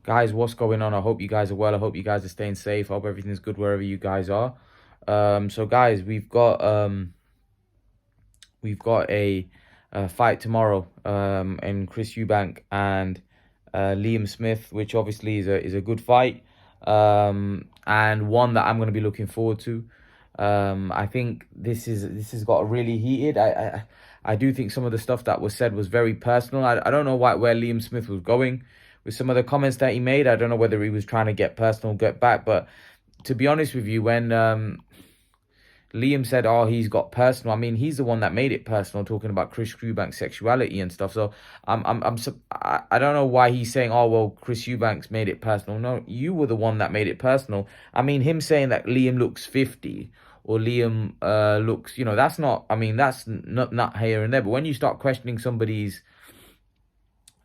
Guys, what's going on? I hope you guys are well. I hope you guys are staying safe. I hope everything's good wherever you guys are. So guys, we've got a fight tomorrow. And Chris Eubank and Liam Smith, which obviously is a good fight. And one that I'm going to be looking forward to. I think this has got really heated. I do think some of the stuff that was said was very personal. I don't know where Liam Smith was going with some of the comments that he made. I don't know whether he was trying to get personal, get back. But to be honest with you, when Liam said, "Oh, he's got personal," I mean, he's the one that made it personal, talking about Chris Eubank's sexuality and stuff. So I don't know why he's saying, "Oh, well, Chris Eubank's made it personal." No, you were the one that made it personal. I mean, him saying that Liam looks 50 or Liam looks, that's not. I mean, that's not here and there. But when you start questioning somebody's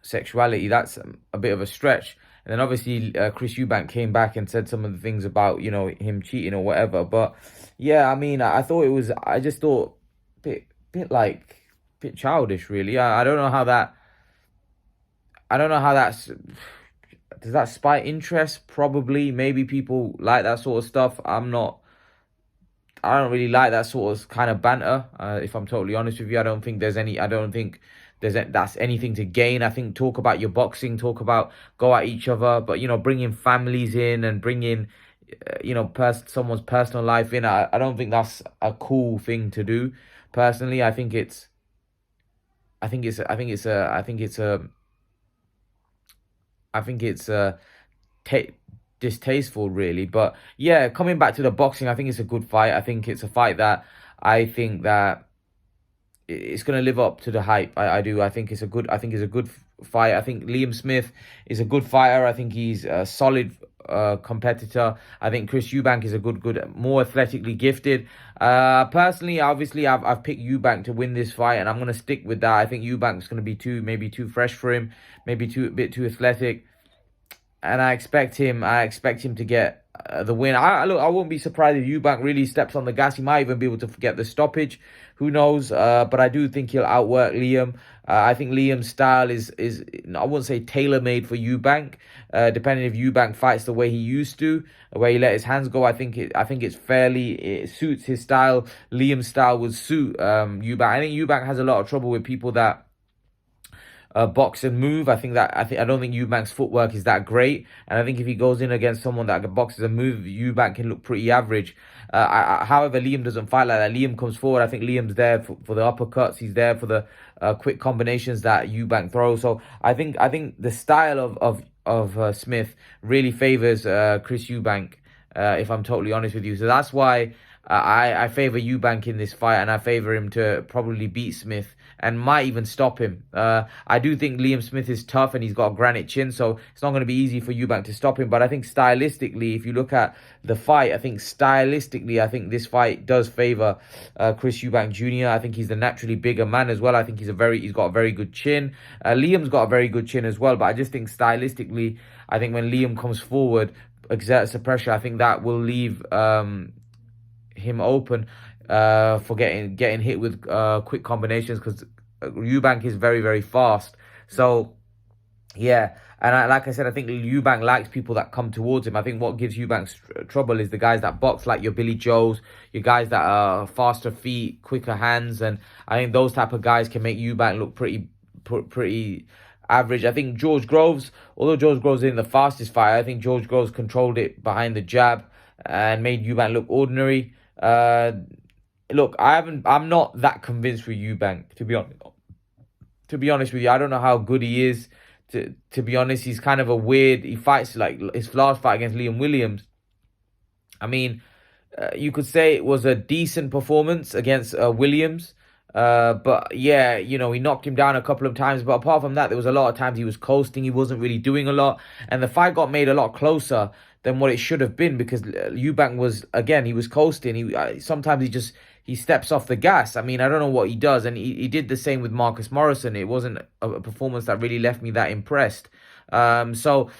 sexuality, that's a bit of a stretch. And then obviously Chris Eubank came back and said some of the things about, him cheating or whatever. But yeah, I mean, I just thought bit childish, really. I don't know how that's, does that spite interest? Probably, maybe people like that sort of stuff. I don't really like that sort of kind of banter. If I'm totally honest with you, I don't think that's anything to gain. I think talk about your boxing, talk about go at each other, but bringing families in and bringing, someone's personal life in. I don't think that's a cool thing to do. Personally, I think it's, I think it's a, I think it's a, I think it's ta distasteful, really. But yeah, coming back to the boxing, I think it's a good fight. I think it's a fight that I think that it's going to live up to the hype. I do. I think it's a good fight. I think Liam Smith is a good fighter. I think he's a solid competitor. I think Chris Eubank is a good, more athletically gifted. Personally, obviously, I've picked Eubank to win this fight, and I'm going to stick with that. I think Eubank's going to be maybe too fresh for him, maybe a bit too athletic, and I expect him to get the win. I won't be surprised if Eubank really steps on the gas. He might even be able to get the stoppage. Who knows? But I do think he'll outwork Liam. I think Liam's style is I wouldn't say tailor made for Eubank. Depending if Eubank fights the way he used to, where he let his hands go, I think it suits his style. Liam's style would suit Eubank. I think Eubank has a lot of trouble with people that box and move. I don't think Eubank's footwork is that great, and I think if he goes in against someone that boxes and move, Eubank can look pretty average. However, Liam doesn't fight like that. Liam comes forward. I think Liam's there for the uppercuts. He's there for the quick combinations that Eubank throws. So I think the style of Smith really favors Chris Eubank. If I'm totally honest with you, so that's why I favor Eubank in this fight, and I favor him to probably beat Smith and might even stop him. I do think Liam Smith is tough and he's got a granite chin, so it's not going to be easy for Eubank to stop him. But I think stylistically, if you look at the fight, I think this fight does favor Chris Eubank Jr. I think he's the naturally bigger man as well. I think he's got a very good chin. Liam's got a very good chin as well, but I just think stylistically, I think when Liam comes forward, exerts the pressure, I think that will leave him open for getting hit with quick combinations, because Eubank is very, very fast. So yeah, and like I said, I think Eubank likes people that come towards him. I think what gives Eubank trouble is the guys that box like your Billy Joes, your guys that are faster feet, quicker hands, and I think those type of guys can make Eubank look pretty average. I think although George Groves isn't the fastest fighter, I think George Groves controlled it behind the jab and made Eubank look ordinary. Look, I'm not that convinced with Eubank, to be honest. To be honest with you, I don't know how good he is. To be honest, he's kind of a weird. He fights like his last fight against Liam Williams. I mean, you could say it was a decent performance against Williams. But yeah, he knocked him down a couple of times. But apart from that, there was a lot of times he was coasting. He wasn't really doing a lot. And the fight got made a lot closer than what it should have been, because Eubank he was coasting. Sometimes he steps off the gas. I mean, I don't know what he does. And he did the same with Marcus Morrison. It wasn't a performance that really left me that impressed. So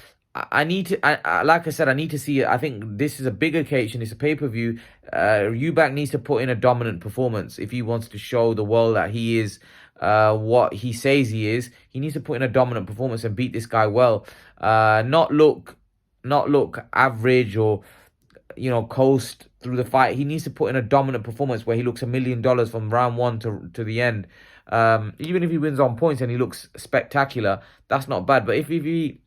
I need to, like I said, I need to see it. I think this is a big occasion. It's a pay-per-view. Eubank needs to put in a dominant performance if he wants to show the world that he is what he says he is. He needs to put in a dominant performance and beat this guy well. Not look average or coast through the fight. He needs to put in a dominant performance where he looks $1 million from round one to the end. Even if he wins on points and he looks spectacular, that's not bad. But if he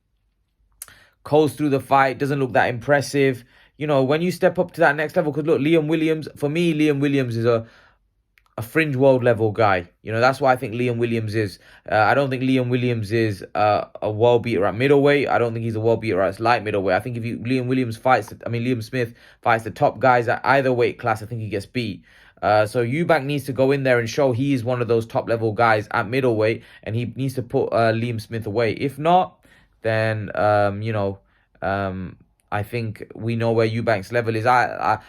coast through the fight, doesn't look that impressive, when you step up to that next level, because look, Liam Williams, for me, Liam Williams is a fringe world level guy. That's what I think Liam Williams is. I don't think Liam Williams is a world beater at middleweight. I don't think he's a world beater at light middleweight. I think if Liam Smith fights the top guys at either weight class, I think he gets beat. So Eubank needs to go in there and show he is one of those top level guys at middleweight, and he needs to put Liam Smith away. If not, then I think we know where Eubank's level is. I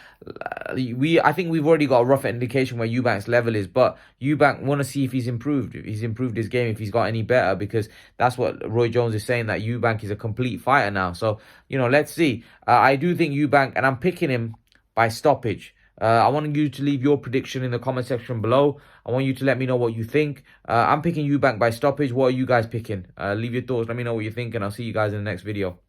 think we've already got a rough indication where Eubank's level is, but Eubank want to see if he's improved his game, if he's got any better, because that's what Roy Jones is saying, that Eubank is a complete fighter now. So let's see. I do think Eubank, and I'm picking him by stoppage. I want you to leave your prediction in the comment section below. I want you to let me know what you think. I'm picking Eubank by stoppage. What are you guys picking? Leave your thoughts. Let me know what you think, and I'll see you guys in the next video.